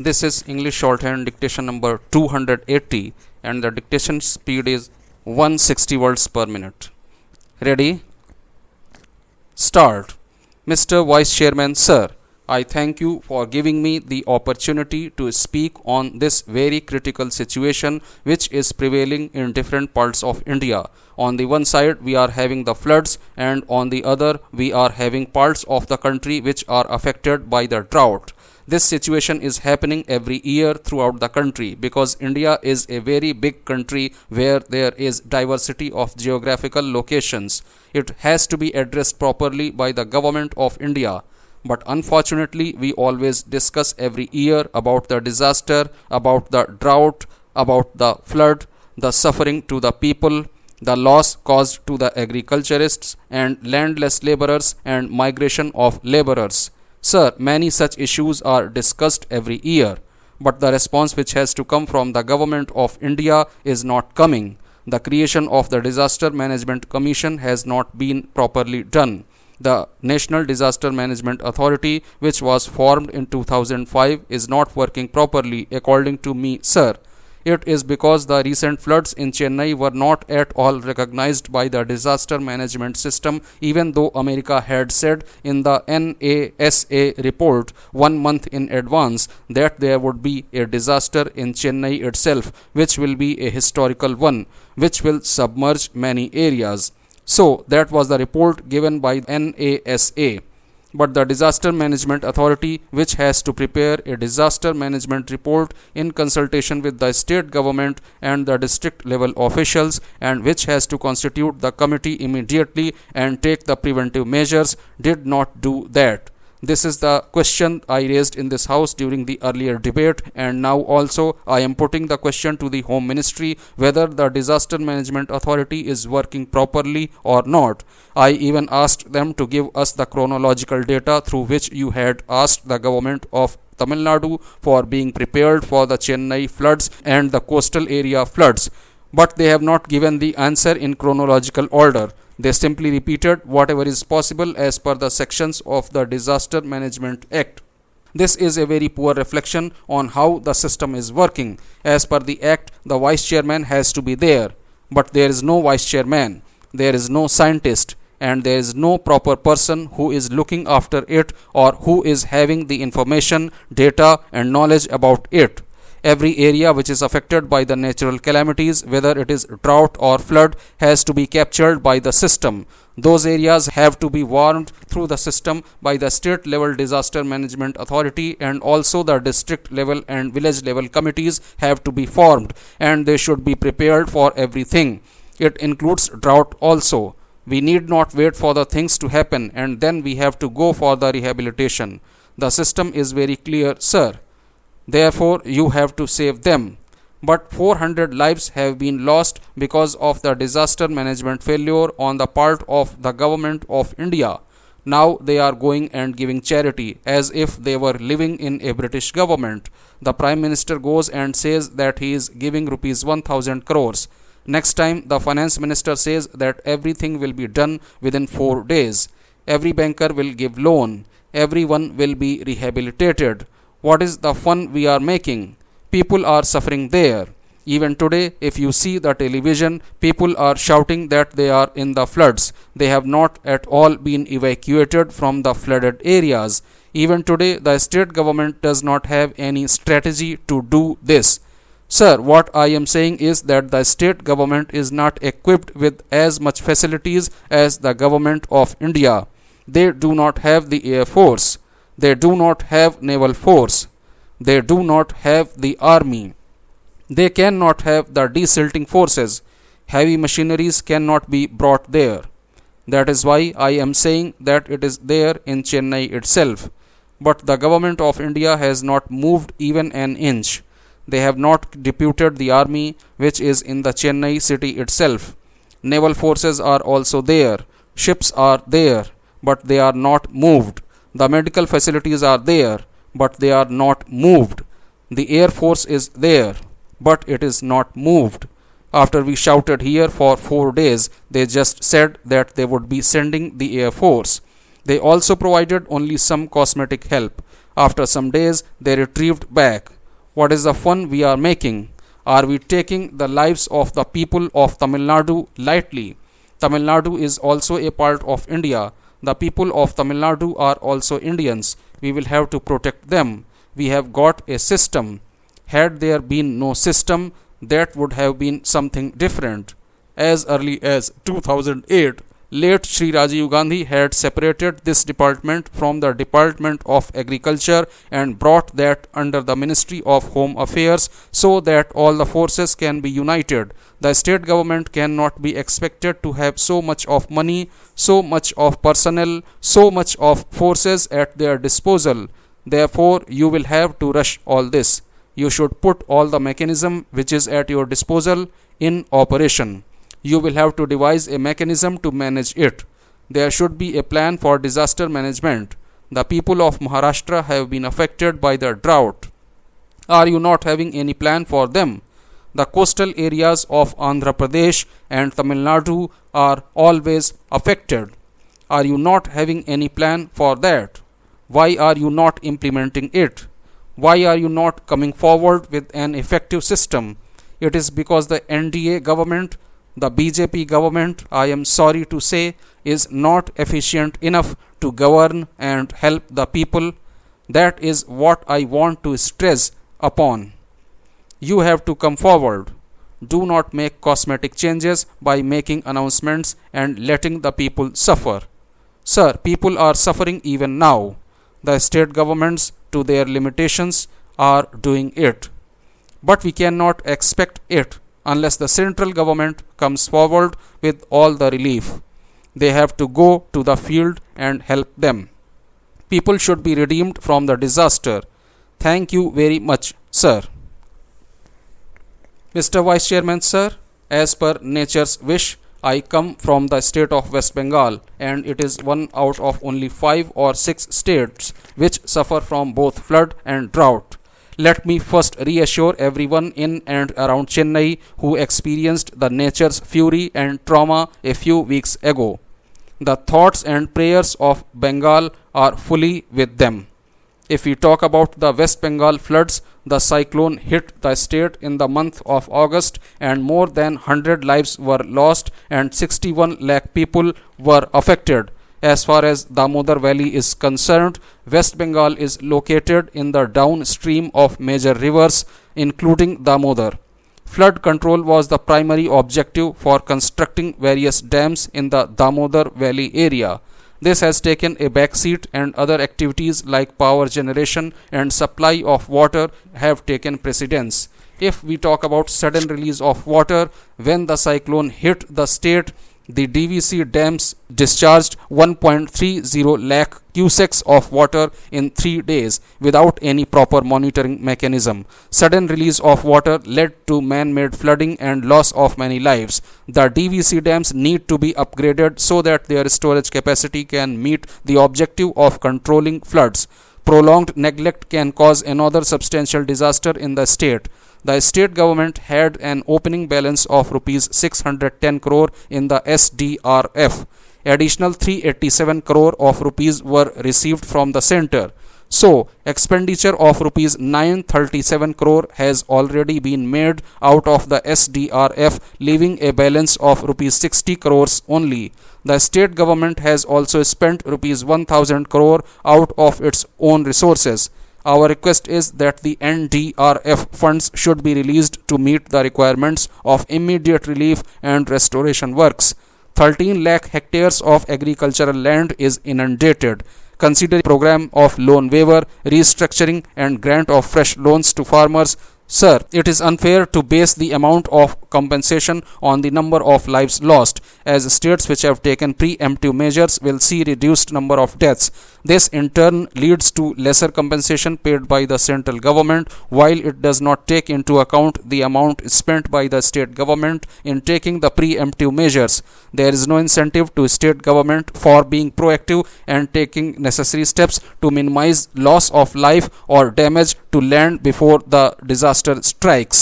This is English shorthand dictation number 280 and the dictation speed is 160 words per minute. Ready? Start. Mr. Vice Chairman, sir, I thank you for giving me the opportunity to speak on this very critical situation which is prevailing in different parts of India. On the one side we are having the floods and on the other we are having parts of the country which are affected by the drought. This situation is happening every year throughout the country because India is a very big country where there is diversity of geographical locations. It has to be addressed properly by the government of India. But unfortunately, we always discuss every year about the disaster, about the drought, about the flood, the suffering to the people, the loss caused to the agriculturists and landless laborers and migration of laborers. Sir, many such issues are discussed every year, but the response which has to come from the government of India is not coming. The creation of the Disaster Management Commission has not been properly done. The National Disaster Management Authority, which was formed in 2005, is not working properly according to me, sir. It is because the recent floods in Chennai were not at all recognized by the disaster management system, even though America had said in the NASA report 1 month in advance that there would be a disaster in Chennai itself, which will be a historical one, which will submerge many areas. So that was the report given by NASA. But the Disaster Management Authority, which has to prepare a disaster management report in consultation with the state government and the district level officials, and which has to constitute the committee immediately and take the preventive measures, did not do that. This is the question I raised in this house during the earlier debate, and now also I am putting the question to the Home Ministry whether the Disaster Management Authority is working properly or not. I even asked them to give us the chronological data through which you had asked the government of Tamil Nadu for being prepared for the Chennai floods and the coastal area floods, but they have not given the answer in chronological order. They simply repeated whatever is possible as per the sections of the Disaster Management Act. This is a very poor reflection on how the system is working. As per the Act, the Vice Chairman has to be there, but there is no Vice Chairman, there is no scientist, and there is no proper person who is looking after it or who is having the information, data and knowledge about it. Every area which is affected by the natural calamities, whether it is drought or flood, has to be captured by the system. Those areas have to be warned through the system by the state level disaster management authority, and also the district level and village level committees have to be formed, and they should be prepared for everything. It includes drought also. We need not wait for the things to happen and then we have to go for the rehabilitation. The system is very clear, sir. Therefore, you have to save them. But 400 lives have been lost because of the disaster management failure on the part of the government of India. Now they are going and giving charity as if they were living in a British government. The Prime Minister goes and says that he is giving rupees 1000 crores. Next time the Finance Minister says that everything will be done within 4 days. Every banker will give loan. Everyone will be rehabilitated. What is the fun we are making? People are suffering there. Even today, if you see the television, people are shouting that they are in the floods. They have not at all been evacuated from the flooded areas. Even today, the state government does not have any strategy to do this. Sir, what I am saying is that the state government is not equipped with as much facilities as the government of India. They do not have the Air Force. They do not have naval force. They do not have the army. They cannot have the desilting forces. Heavy machineries cannot be brought there. That is why I am saying that it is there in Chennai itself. But the government of India has not moved even an inch. They have not deputed the army which is in the Chennai city itself. Naval forces are also there. Ships are there, but they are not moved. The medical facilities are there, but they are not moved. The Air Force is there, but it is not moved. After we shouted here for 4 days, they just said that they would be sending the Air Force. They also provided only some cosmetic help. After some days, they retrieved back. What is the fun we are making? Are we taking the lives of the people of Tamil Nadu lightly? Tamil Nadu is also a part of India. The people of Tamil Nadu are also Indians. We will have to protect them. We have got a system. Had there been no system, that would have been something different. As early as 2008, late Sri Rajiv Gandhi had separated this department from the Department of Agriculture and brought that under the Ministry of Home Affairs so that all the forces can be united. The state government cannot be expected to have so much of money, so much of personnel, so much of forces at their disposal. Therefore, you will have to rush all this. You should put all the mechanism which is at your disposal in operation. You will have to devise a mechanism to manage it. There should be a plan for disaster management. The people of Maharashtra have been affected by the drought. Are you not having any plan for them? The coastal areas of Andhra Pradesh and Tamil Nadu are always affected. Are you not having any plan for that? Why are you not implementing it? Why are you not coming forward with an effective system? It is because the NDA government, the BJP government, I am sorry to say, is not efficient enough to govern and help the people. That is what I want to stress upon. You have to come forward. Do not make cosmetic changes by making announcements and letting the people suffer. Sir, people are suffering even now. The state governments, to their limitations, are doing it. But we cannot expect it unless the central government comes forward with all the relief. They have to go to the field and help them. People should be redeemed from the disaster. Thank you very much, sir. Mr. Vice Chairman, sir, as per nature's wish, I come from the state of West Bengal, and it is one out of only 5 or 6 states which suffer from both flood and drought. Let me first reassure everyone in and around Chennai who experienced the nature's fury and trauma a few weeks ago. The thoughts and prayers of Bengal are fully with them. If we talk about the West Bengal floods, the cyclone hit the state in the month of August and more than 100 lives were lost and 61 lakh people were affected. As far as Damodar Valley is concerned, West Bengal is located in the downstream of major rivers including Damodar. Flood control was the primary objective for constructing various dams in the Damodar Valley area. This has taken a backseat and other activities like power generation and supply of water have taken precedence. If we talk about sudden release of water, when the cyclone hit the state, the DVC dams discharged 1.30 lakh cusecs of water in 3 days without any proper monitoring mechanism. Sudden release of water led to man-made flooding and loss of many lives. The DVC dams need to be upgraded so that their storage capacity can meet the objective of controlling floods. Prolonged neglect can cause another substantial disaster in the state. The state government had an opening balance of rupees 610 crore in the SDRF. Additional 387 crore of rupees were received from the center. So, expenditure of rupees 937 crore has already been made out of the SDRF, leaving a balance of rupees 60 crores only. The state government has also spent rupees 1000 crore out of its own resources. Our request is that the NDRF funds should be released to meet the requirements of immediate relief and restoration works. 13 lakh hectares of agricultural land is inundated. Consider program of loan waiver, restructuring and grant of fresh loans to farmers. Sir, it is unfair to base the amount of compensation on the number of lives lost, as states which have taken preemptive measures will see reduced number of deaths. This in turn leads to lesser compensation paid by the central government, while it does not take into account the amount spent by the state government in taking the preemptive measures. There is no incentive to state government for being proactive and taking necessary steps to minimize loss of life or damage to land before the disaster strikes.